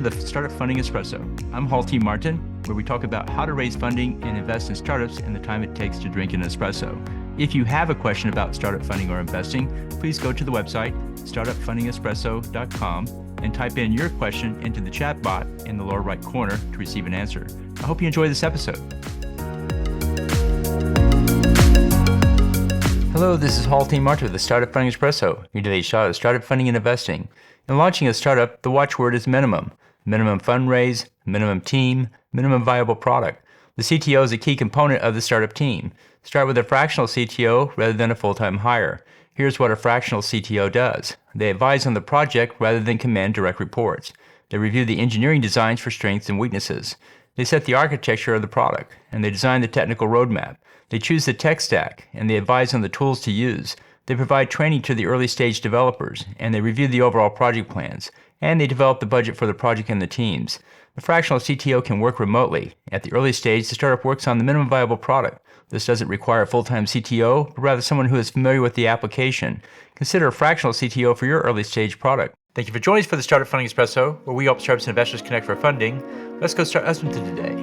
to the Startup Funding Espresso. I'm Hall T. Martin, where we talk about how to raise funding and invest in startups and the time it takes to drink an espresso. If you have a question about startup funding or investing, please go to the website, startupfundingespresso.com, and type in your question into the chat bot in the lower right corner to receive an answer. I hope you enjoy this episode. Hello, this is Hall T. Martin with the Startup Funding Espresso, your daily shot of startup funding and investing. In launching a startup, the watchword is minimum. Minimum fundraise, minimum team, minimum viable product. The CTO is a key component of the startup team. Start with a fractional CTO rather than a full-time hire. Here's what a fractional CTO does. They advise on the project rather than command direct reports. They review the engineering designs for strengths and weaknesses. They set the architecture of the product, and they design the technical roadmap. They choose the tech stack, and they advise on the tools to use. They provide training to the early stage developers, and they review the overall project plans, and they develop the budget for the project and the teams. The fractional CTO can work remotely. At the early stage, the startup works on the minimum viable product. This doesn't require a full-time CTO, but rather someone who is familiar with the application. Consider a fractional CTO for your early stage product. Thank you for joining us for the Startup Funding Espresso, where we help startups and investors connect for funding. Let's go start us into today.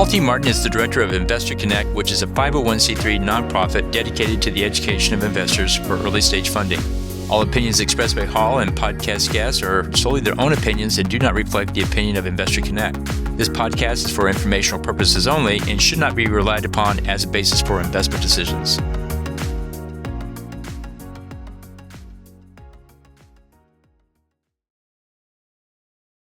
Hall T. Martin is the director of Investor Connect, which is a 501c3 nonprofit dedicated to the education of investors for early stage funding. All opinions expressed by Hall and podcast guests are solely their own opinions and do not reflect the opinion of Investor Connect. This podcast is for informational purposes only and should not be relied upon as a basis for investment decisions.